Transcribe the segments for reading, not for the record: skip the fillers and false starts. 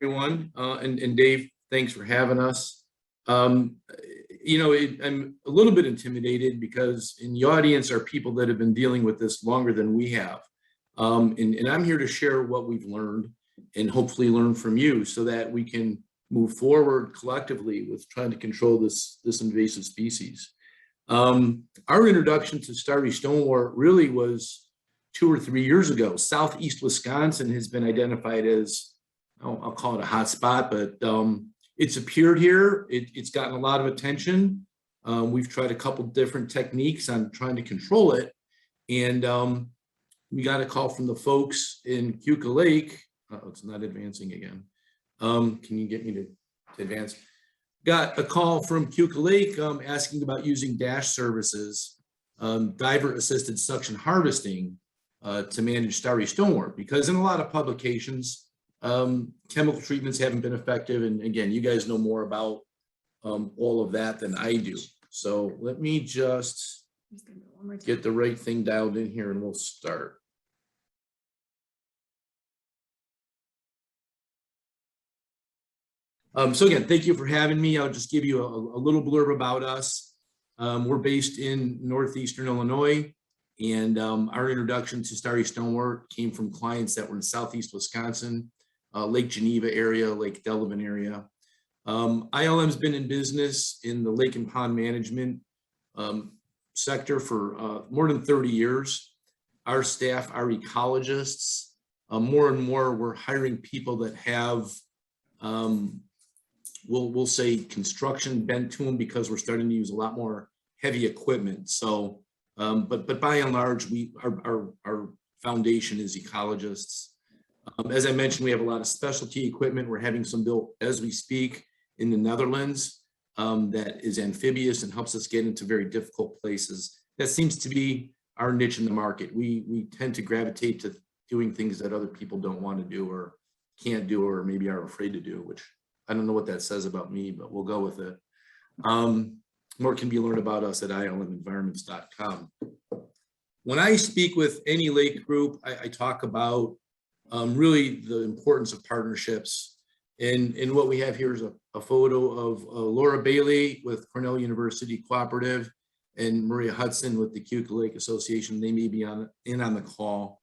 Everyone. And Dave, thanks for having us. I'm a little bit intimidated because in the audience are people that have been dealing with this longer than we have. And I'm here to share what we've learned and hopefully learn from you so that we can move forward collectively with trying to control this invasive species. Our introduction to Starry Stonewort really was 2 or 3 years ago. Southeast Wisconsin has been identified as, I'll call it a hot spot, but it's appeared here. It's gotten a lot of attention. We've tried a couple different techniques on trying to control it. And we got a call from the folks in Keuka Lake. It's not advancing again. Can you get me to advance? Got a call from Keuka Lake asking about using DASH services, diver-assisted suction harvesting to manage Starry Stonewort, because in a lot of publications, chemical treatments haven't been effective. And again, you guys know more about all of that than I do. So let me just get the right thing dialed in here and we'll start. So again, thank you for having me. I'll just give you a little blurb about us. We're based in Northeastern Illinois, and our introduction to Starry Stonewort came from clients that were in Southeast Wisconsin, Lake Geneva area, Lake Delavan area. ILM's been in business in the lake and pond management sector for more than 30 years. Our staff are ecologists. More and more, we're hiring people that have we'll say construction bent to them because we're starting to use a lot more heavy equipment. So, but by and large, our foundation is ecologists. As I mentioned, we have a lot of specialty equipment. We're having some built as we speak in the Netherlands that is amphibious and helps us get into very difficult places. That seems to be our niche in the market. We tend to gravitate to doing things that other people don't want to do or can't do or maybe are afraid to do, which I don't know what that says about me, but we'll go with it. More can be learned about us at ilmenvironments.com. When I speak with any lake group, I talk about really the importance of partnerships. And what we have here is a photo of Laura Bailey with Cornell University Cooperative and Maria Hudson with the Keuka Lake Association. They may be in on the call.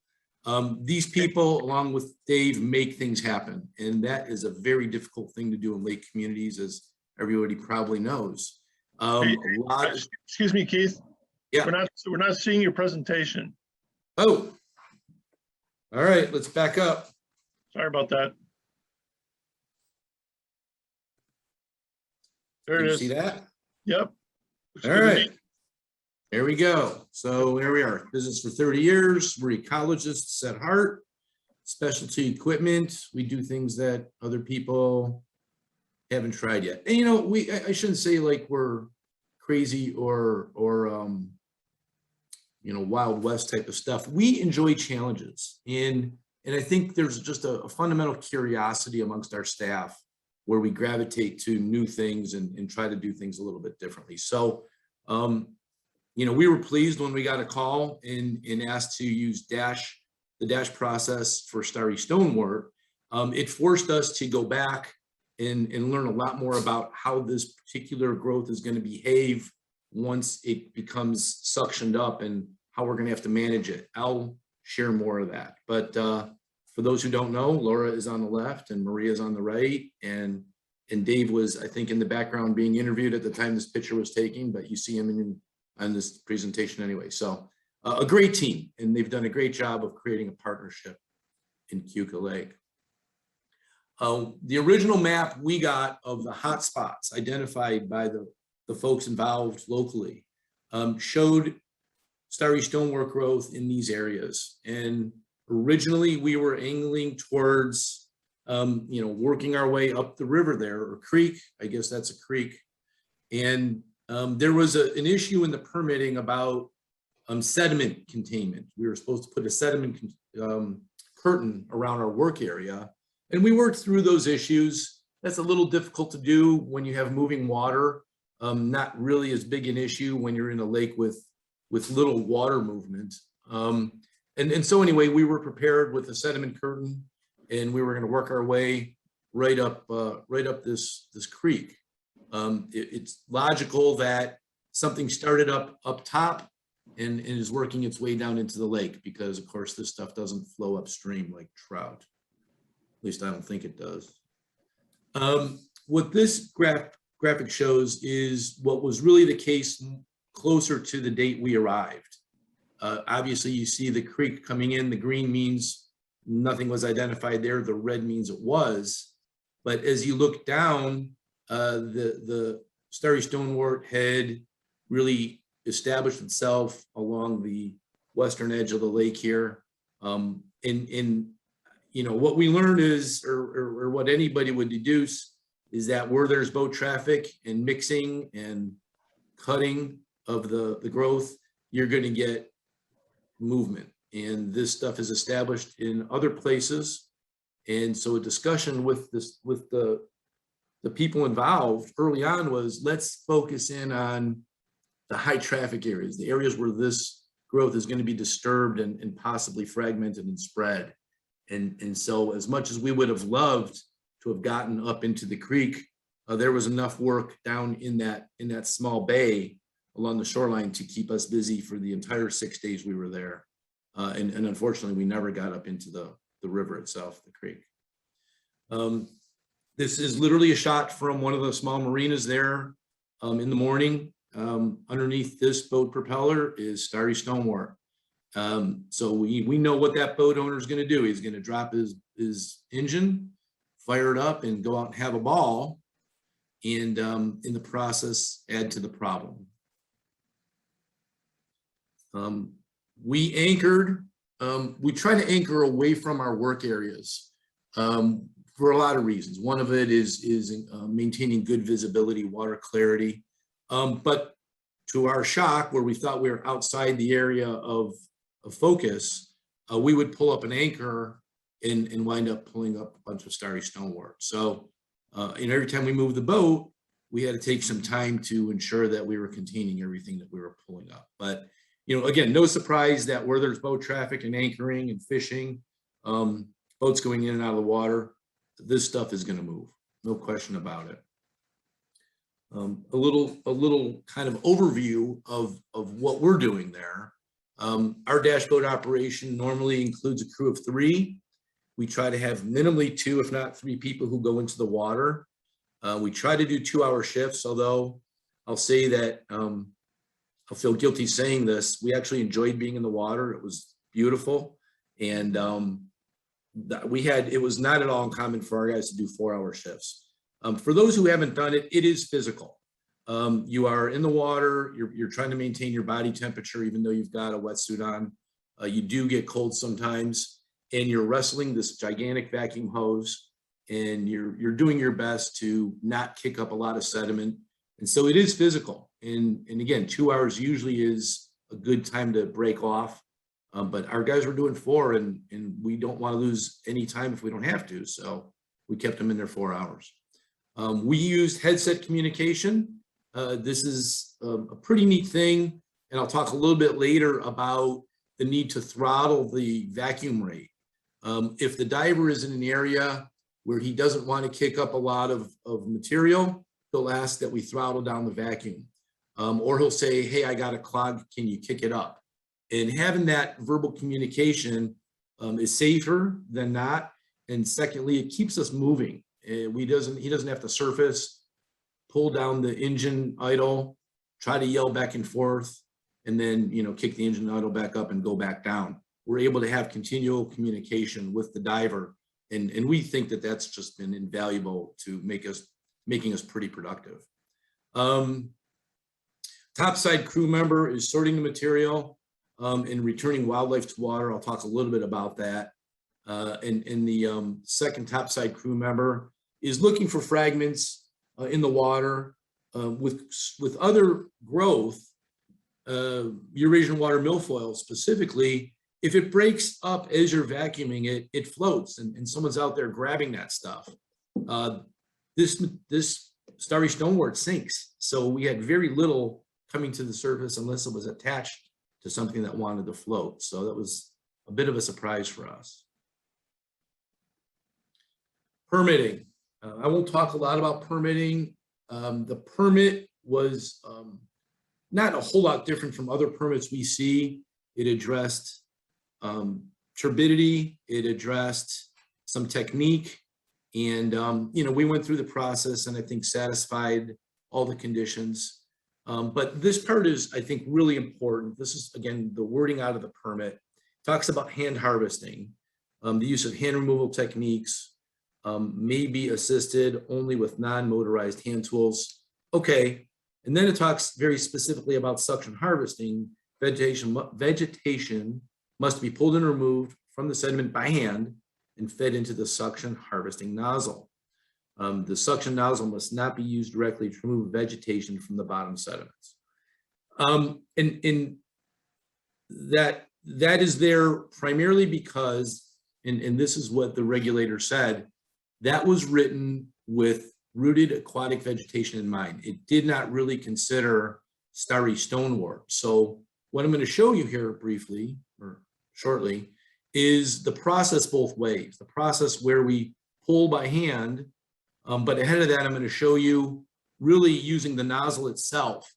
These people, along with Dave, make things happen. And that is a very difficult thing to do in lake communities, as everybody probably knows. Excuse me, Keith. Yeah. We're not seeing your presentation. Oh, all right, let's back up. Sorry about that. There it is. See that? Yep. All right. There we go. So there we are. Business for 30 years. We're ecologists at heart. Specialty equipment. We do things that other people haven't tried yet. And I shouldn't say like we're crazy or Wild West type of stuff. We enjoy challenges, and I think there's just a fundamental curiosity amongst our staff where we gravitate to new things and try to do things a little bit differently. So we were pleased when we got a call and asked to use the DASH process for Starry Stonewort. It forced us to go back and learn a lot more about how this particular growth is going to behave once it becomes suctioned up and how we're going to have to manage it. I'll share more of that. But for those who don't know, Laura is on the left and Maria is on the right. And Dave was, I think, in the background being interviewed at the time this picture was taken, but you see him on this presentation anyway. So a great team, and they've done a great job of creating a partnership in Keuka Lake. The original map we got of the hot spots identified by the folks involved locally showed Starry Stonewort growth in these areas. And originally we were angling towards, working our way up the river there, or creek, I guess that's a creek. And there was an issue in the permitting about sediment containment. We were supposed to put a sediment curtain around our work area. And we worked through those issues. That's a little difficult to do when you have moving water. Not really as big an issue when you're in a lake with little water movement. And so anyway, we were prepared with a sediment curtain, and we were going to work our way right up this creek. It's logical that something started up top and is working its way down into the lake, because of course this stuff doesn't flow upstream like trout. At least I don't think it does. What this graphic shows is what was really the case closer to the date we arrived. Obviously you see the creek coming in. The green means nothing was identified there. The red means it was. But as you look down, the Starry Stonewort had really established itself along the western edge of the lake here. You know, what we learned is, or what anybody would deduce, is that where there's boat traffic and mixing and cutting of the growth, you're going to get movement. And this stuff is established in other places. And so a discussion with the people involved early on was, let's focus in on the high traffic areas, the areas where this growth is going to be disturbed and possibly fragmented and spread. And so as much as we would have loved to have gotten up into the creek, there was enough work down in that small bay along the shoreline to keep us busy for the entire 6 days we were there. And unfortunately, we never got up into the river itself, the creek. This is literally a shot from one of the small marinas there in the morning. Underneath this boat propeller is Starry Stonewort. So we know what that boat owner is going to do. He's going to drop his engine, fire it up, and go out and have a ball, and in the process add to the problem. We anchored. We try to anchor away from our work areas for a lot of reasons. One of it is maintaining good visibility, water clarity. But to our shock, where we thought we were outside the area of focus, we would pull up an anchor and wind up pulling up a bunch of Starry Stonewort. So and every time we moved the boat, we had to take some time to ensure that we were containing everything that we were pulling up. But you know, again, no surprise that where there's boat traffic and anchoring and fishing, boats going in and out of the water, this stuff is going to move, no question about it. A little kind of overview of what we're doing there. Our dash boat operation normally includes a crew of 3. We try to have minimally 2, if not 3 people who go into the water. We try to do 2-hour shifts, although I'll say that I'll feel guilty saying this. We actually enjoyed being in the water. It was beautiful. And it was not at all uncommon for our guys to do 4-hour shifts. For those who haven't done it, it is physical. You are in the water, you're trying to maintain your body temperature, even though you've got a wetsuit on. You do get cold sometimes, and you're wrestling this gigantic vacuum hose, and you're doing your best to not kick up a lot of sediment. And so it is physical. And again, 2 hours usually is a good time to break off. But our guys were doing 4, and we don't want to lose any time if we don't have to. So we kept them in there 4 hours. We used headset communication. This is a pretty neat thing. And I'll talk a little bit later about the need to throttle the vacuum rate. If the diver is in an area where he doesn't want to kick up a lot of material, he'll ask that we throttle down the vacuum. Or he'll say, hey, I got a clog, can you kick it up? And having that verbal communication is safer than not. And secondly, it keeps us moving. He doesn't have to surface, pull down the engine idle, try to yell back and forth, and then, you know, kick the engine idle back up and go back down. We're able to have continual communication with the diver. And we think that that's just been invaluable to making us pretty productive. Topside crew member is sorting the material and returning wildlife to water. I'll talk a little bit about that. And the second topside crew member is looking for fragments in the water. With other growth, Eurasian water milfoil specifically, if it breaks up as you're vacuuming it, it floats, and someone's out there grabbing that stuff. This Starry Stonewort sinks, so we had very little coming to the surface unless it was attached to something that wanted to float. So that was a bit of a surprise for us. Permitting. I won't talk a lot about permitting. The permit was not a whole lot different from other permits we see. It addressed turbidity, it addressed some technique, and we went through the process and I think satisfied all the conditions. But this part is, I think, really important. This is, again, the wording out of the permit. Talks about hand harvesting. The use of hand removal techniques may be assisted only with non-motorized hand tools. Okay, and then it talks very specifically about suction harvesting. Vegetation must be pulled and removed from the sediment by hand and fed into the suction harvesting nozzle. The suction nozzle must not be used directly to remove vegetation from the bottom sediments. And that is there primarily because, and this is what the regulator said, that was written with rooted aquatic vegetation in mind. It did not really consider starry stonewort. So what I'm going to show you here briefly or shortly is the process both ways. The process where we pull by hand, but ahead of that, I'm going to show you really using the nozzle itself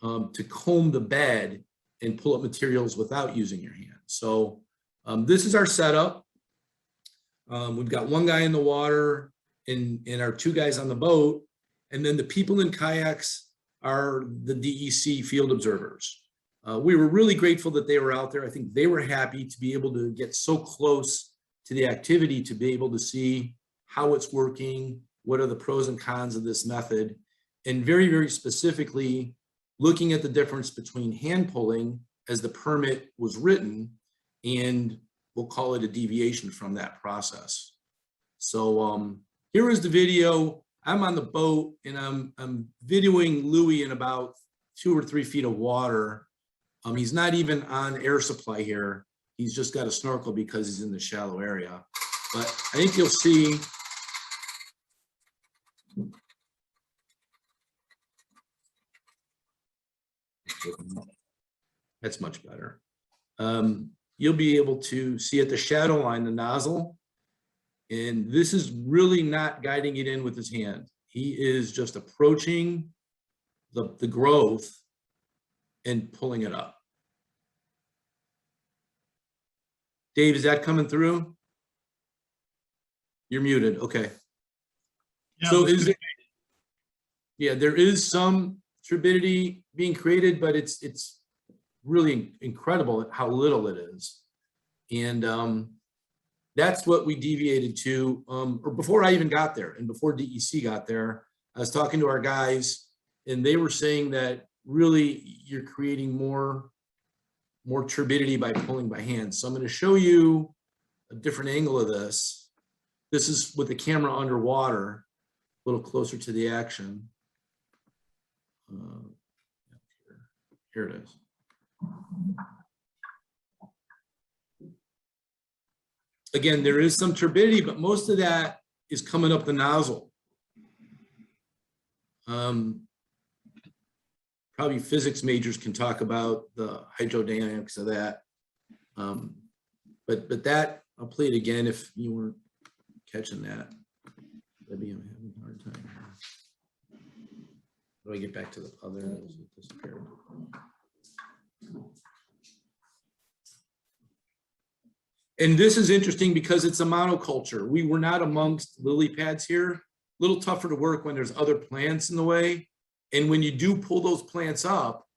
to comb the bed and pull up materials without using your hand. So this is our setup. We've got one guy in the water and our two guys on the boat. And then the people in kayaks are the DEC field observers. We were really grateful that they were out there. I think they were happy to be able to get so close to the activity to be able to see how it's working, what are the pros and cons of this method, and very, very specifically looking at the difference between hand pulling as the permit was written, and we'll call it a deviation from that process. So here is the video. I'm on the boat and I'm videoing Louis in about 2 or 3 feet of water. He's not even on air supply here. He's just got a snorkel because he's in the shallow area. But I think you'll see. That's much better. You'll be able to see at the shadow line the nozzle. And this is really not guiding it in with his hand. He is just approaching the growth and pulling it up. Dave, is that coming through? You're muted. Okay. Yeah, So is it? Yeah, there is some turbidity being created, but it's really incredible how little it is. And that's what we deviated to, or before I even got there and before DEC got there, I was talking to our guys and they were saying that really you're creating more turbidity by pulling by hand. So I'm going to show you a different angle of this. This is with the camera underwater, a little closer to the action. Here it is. Again, there is some turbidity, but most of that is coming up the nozzle. Probably physics majors can talk about the hydrodynamics of that. But that, I'll play it again if you weren't catching that. Maybe I'm having a hard time here. How do I get back to the other? It disappeared. And this is interesting because it's a monoculture. We were not amongst lily pads here. A little tougher to work when there's other plants in the way. And when you do pull those plants up,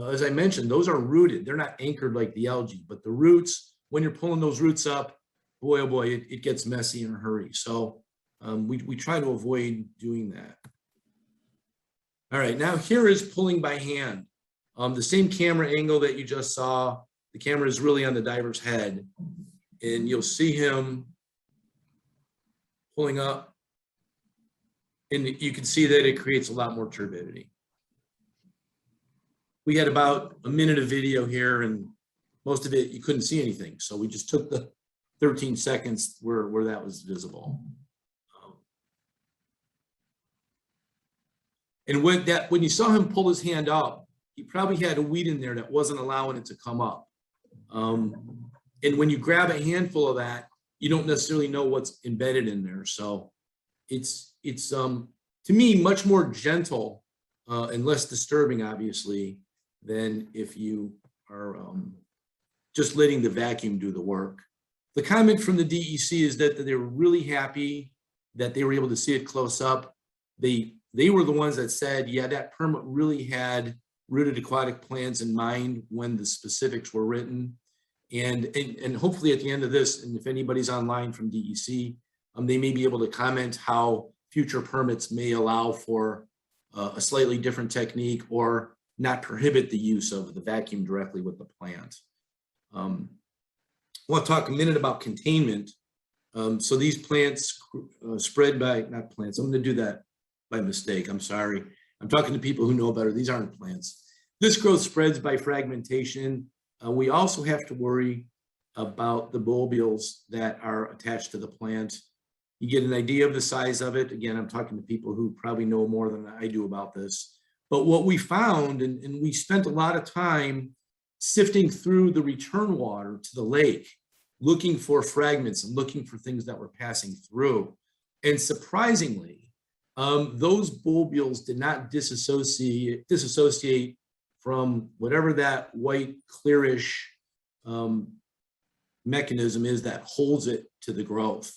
as I mentioned, those are rooted. They're not anchored like the algae, but the roots, when you're pulling those roots up, boy, oh boy, it gets messy in a hurry. So we try to avoid doing that. All right, now here is pulling by hand. The same camera angle that you just saw, the camera is really on the diver's head. And you'll see him pulling up. And you can see that it creates a lot more turbidity. We had about a minute of video here and most of it, you couldn't see anything. So we just took the 13 seconds where that was visible. And when you saw him pull his hand up, he probably had a weed in there that wasn't allowing it to come up. And when you grab a handful of that, you don't necessarily know what's embedded in there. So it's to me much more gentle and less disturbing, obviously, than if you are just letting the vacuum do the work. The comment from the DEC is that they were really happy that they were able to see it close up. They were the ones that said, yeah, that permit really had rooted aquatic plants in mind when the specifics were written. And hopefully at the end of this, and if anybody's online from DEC, they may be able to comment how future permits may allow for a slightly different technique or not prohibit the use of the vacuum directly with the plant. I want to talk a minute about containment. So these plants spread by, not plants, I'm going to do that by mistake, I'm sorry. I'm talking to people who know better. These aren't plants. This growth spreads by fragmentation. We also have to worry about the bulbules that are attached to the plant. You get an idea of the size of it. Again, I'm talking to people who probably know more than I do about this. But what we found, and we spent a lot of time sifting through the return water to the lake, looking for fragments and looking for things that were passing through. And surprisingly, those bulbules did not disassociate from whatever that white clearish mechanism is that holds it to the growth.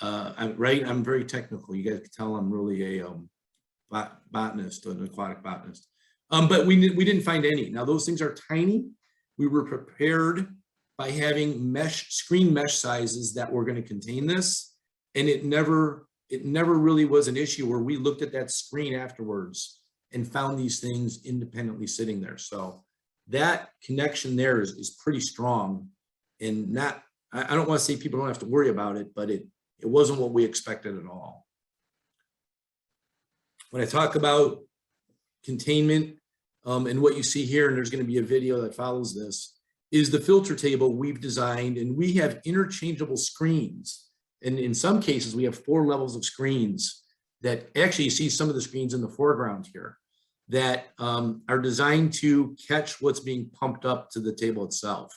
I'm very technical. You guys can tell I'm really a botanist, an aquatic botanist. But we didn't find any. Now those things are tiny. We were prepared by having screen mesh sizes that were going to contain this, and it never really was an issue where we looked at that screen afterwards and found these things independently sitting there. So that connection there is pretty strong, and I don't want to say people don't have to worry about it, but it wasn't what we expected at all. When I talk about containment and what you see here, and there's going to be a video that follows this, is the filter table we've designed, and we have interchangeable screens. And in some cases, we have 4 levels of screens that actually you see some of the screens in the foreground here that are designed to catch what's being pumped up to the table itself.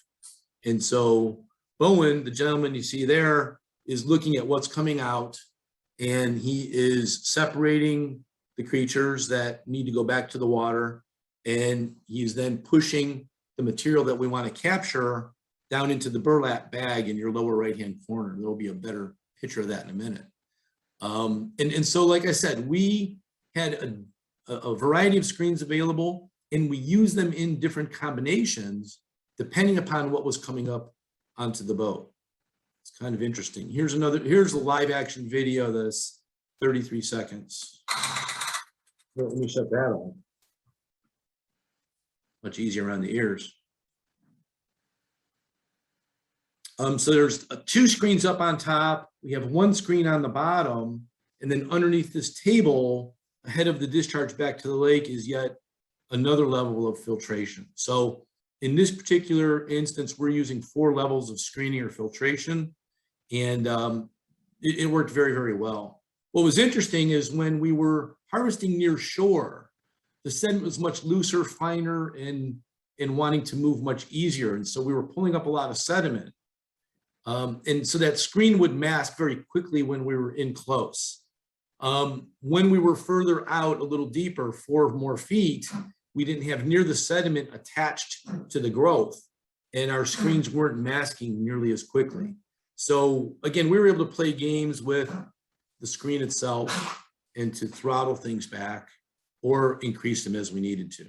And so Bowen, the gentleman you see there, is looking at what's coming out, and he is separating the creatures that need to go back to the water. And he's then pushing the material that we want to capture down into the burlap bag in your lower right-hand corner. There'll be a better picture of that in a minute. And so, like I said, we had a variety of screens available, and we use them in different combinations depending upon what was coming up onto the boat. It's kind of interesting. Here's a live action video that's 33 seconds. Let me shut that off. Much easier on the ears. So there's 2 screens up on top. We have 1 screen on the bottom, and then underneath this table, ahead of the discharge back to the lake, is yet another level of filtration. So in this particular instance, we're using 4 levels of screening or filtration, and it worked very, very well. What was interesting is when we were harvesting near shore, the sediment was much looser, finer, and wanting to move much easier. And so we were pulling up a lot of sediment. And so that screen would mask very quickly when we were in close. When we were further out a little deeper, 4 more feet, we didn't have near the sediment attached to the growth, and our screens weren't masking nearly as quickly. So again, we were able to play games with the screen itself and to throttle things back or increase them as we needed to.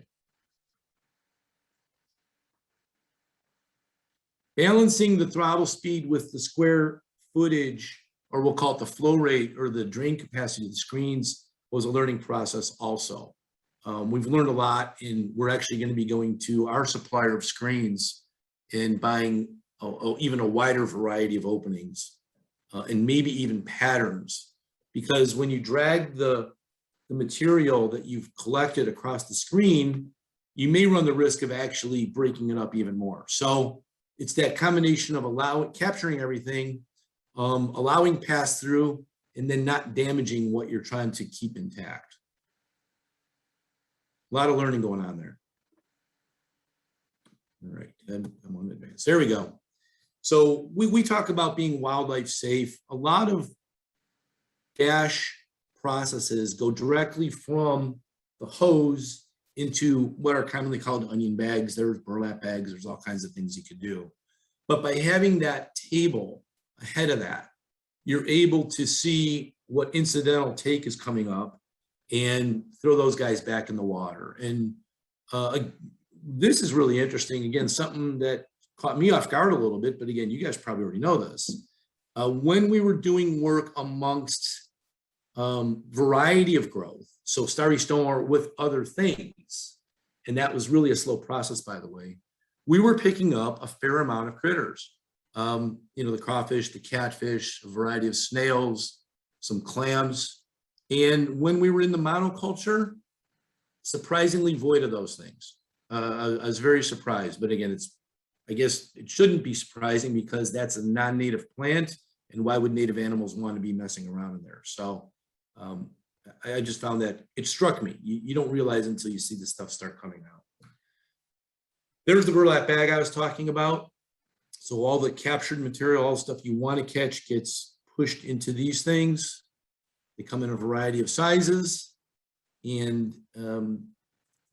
Balancing the throttle speed with the square footage, or we'll call it the flow rate or the drain capacity of the screens, was a learning process also. We've learned a lot, and we're actually going to be going to our supplier of screens and buying even a wider variety of openings and maybe even patterns, because when you drag the material that you've collected across the screen, you may run the risk of actually breaking it up even more. So it's that combination of capturing everything, allowing pass through, and then not damaging what you're trying to keep intact. A lot of learning going on there. All right, I'm on advance. There we go. So we talk about being wildlife safe. A lot of dash processes go directly from the hose into what are commonly called onion bags. There's burlap bags, there's all kinds of things you could do. But by having that table ahead of that, you're able to see what incidental take is coming up and throw those guys back in the water. And this is really interesting. Again, something that caught me off guard a little bit, but again, you guys probably already know this. When we were doing work amongst variety of growth, so Starry Stonewort with other things, and that was really a slow process, by the way, we were picking up a fair amount of critters. The crawfish, the catfish, a variety of snails, some clams. And when we were in the monoculture, surprisingly void of those things. I was very surprised, but again, I guess it shouldn't be surprising because that's a non-native plant, and why would native animals want to be messing around in there? So I just found that it struck me. You don't realize until you see this stuff start coming out. There's the burlap bag I was talking about. So all the captured material, all the stuff you want to catch gets pushed into these things. They come in a variety of sizes, and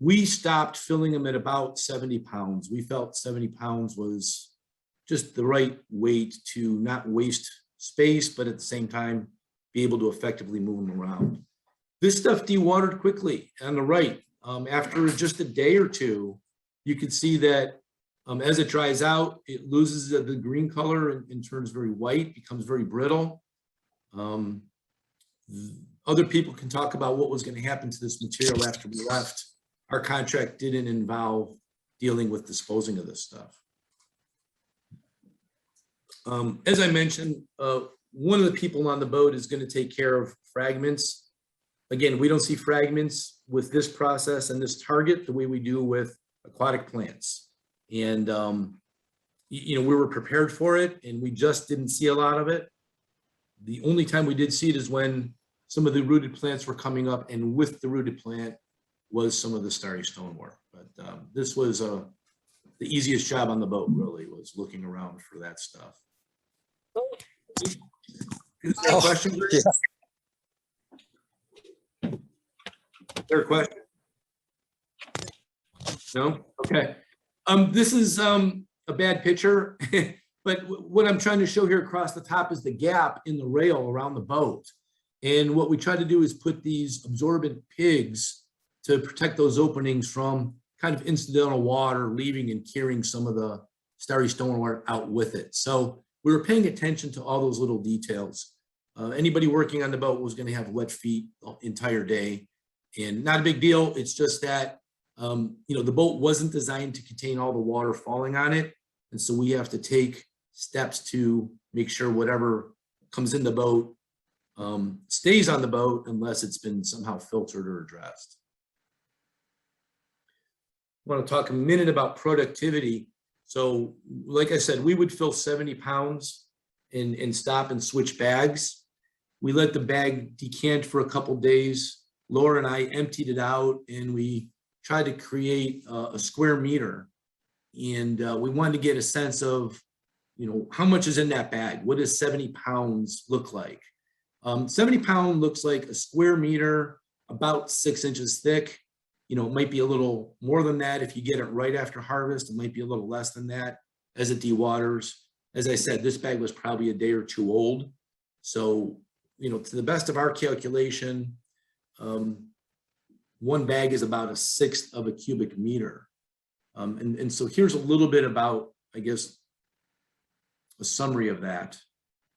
we stopped filling them at about 70 pounds. We felt 70 pounds was just the right weight to not waste space, but at the same time, be able to effectively move them around. This stuff dewatered quickly on the right. After just a day or two, you could see that as it dries out, it loses the green color and turns very white, becomes very brittle. Other people can talk about what was going to happen to this material after we left. Our contract didn't involve dealing with disposing of this stuff. As I mentioned, one of the people on the boat is going to take care of fragments. Again, we don't see fragments with this process and this target the way we do with aquatic plants. And, we were prepared for it, and we just didn't see a lot of it. The only time we did see it is when some of the rooted plants were coming up, and with the rooted plant was some of the Starry Stonewort. But this was the easiest job on the boat, really, was looking around for that stuff. Is there a question? Yeah. Is there a question? No? Okay. This is a bad picture, but what I'm trying to show here across the top is the gap in the rail around the boat. And what we try to do is put these absorbent pigs to protect those openings from kind of incidental water leaving and carrying some of the Starry Stonewort out with it. So we were paying attention to all those little details. Anybody working on the boat was going to have wet feet the entire day, and not a big deal. It's just that the boat wasn't designed to contain all the water falling on it. And so we have to take steps to make sure whatever comes in the boat stays on the boat unless it's been somehow filtered or addressed. I want to talk a minute about productivity. So like I said, we would fill 70 pounds and stop and switch bags. We let the bag decant for a couple days. Laura and I emptied it out, and we tried to create a square meter. And we wanted to get a sense of, how much is in that bag? What does 70 pounds look like? 70 pound looks like a square meter, about 6 inches thick. It might be a little more than that if you get it right after harvest. It might be a little less than that as it dewaters. As I said, this bag was probably a day or two old. So, to the best of our calculation, one bag is about 1/6 of a cubic meter. And so here's a little bit about, I guess, a summary of that.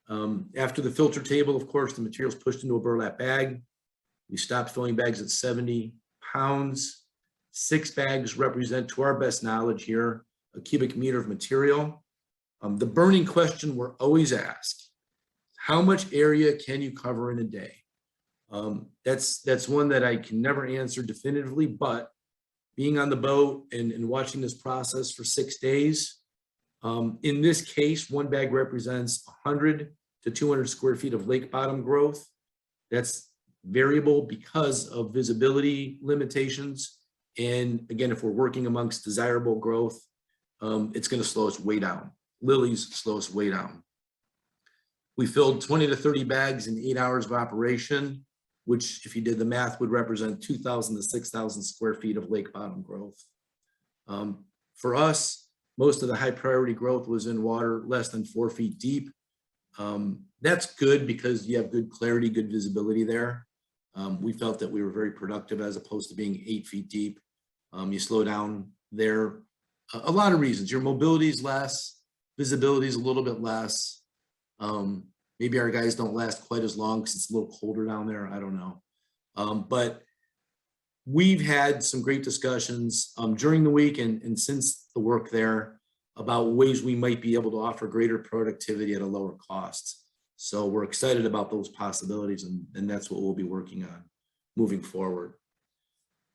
After the filter table, of course, the material is pushed into a burlap bag. We stopped filling bags at 70 pounds. 6 bags represent, to our best knowledge here, a cubic meter of material. The burning question we're always asked: how much area can you cover in a day? That's one that I can never answer definitively, but being on the boat and watching this process for 6 days, in this case, one bag represents 100 to 200 square feet of lake bottom growth. That's variable because of visibility limitations. And again, if we're working amongst desirable growth, it's going to slow us way down. Lilies slow us way down. We filled 20 to 30 bags in 8 hours of operation, which if you did the math would represent 2,000 to 6,000 square feet of lake bottom growth. For us, most of the high priority growth was in water less than 4 feet deep. That's good because you have good clarity, good visibility there. We felt that we were very productive as opposed to being 8 feet deep. You slow down there. A lot of reasons. Your mobility is less, visibility is a little bit less. Maybe our guys don't last quite as long because it's a little colder down there. I don't know. But we've had some great discussions during the week and since the work there about ways we might be able to offer greater productivity at a lower cost. So we're excited about those possibilities, and that's what we'll be working on moving forward.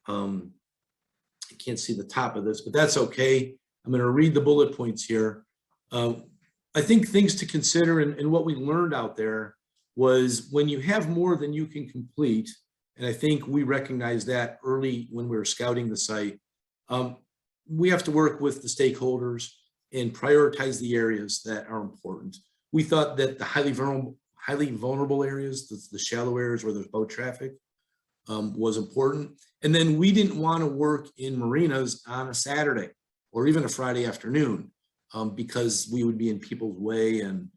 I can't see the top of this, but that's okay. I'm going to read the bullet points here. I think things to consider and what we learned out there was when you have more than you can complete, and I think we recognized that early when we were scouting the site, we have to work with the stakeholders and prioritize the areas that are important. We thought that the highly vulnerable areas, the shallow areas where there's boat traffic, was important. And then we didn't want to work in marinas on a Saturday or even a Friday afternoon because we would be in people's way and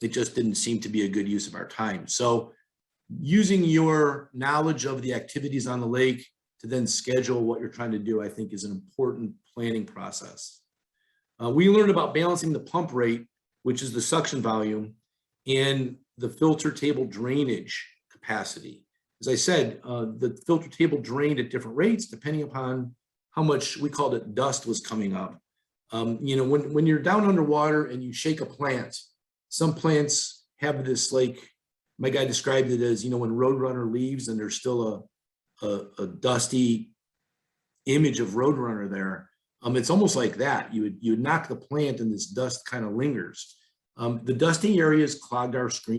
it just didn't seem to be a good use of our time. So using your knowledge of the activities on the lake to then schedule what you're trying to do, I think is an important planning process. We learned about balancing the pump rate, which is the suction volume, and the filter table drainage capacity. As I said, the filter table drained at different rates depending upon how much, we called it, dust was coming up. You know, when you're down underwater and you shake a plant, some plants have this, like my guy described it as, you know, when Roadrunner leaves and there's still a dusty image of Roadrunner there. It's almost like that. You would knock the plant and this dust kind of lingers. The dusty areas clogged our screen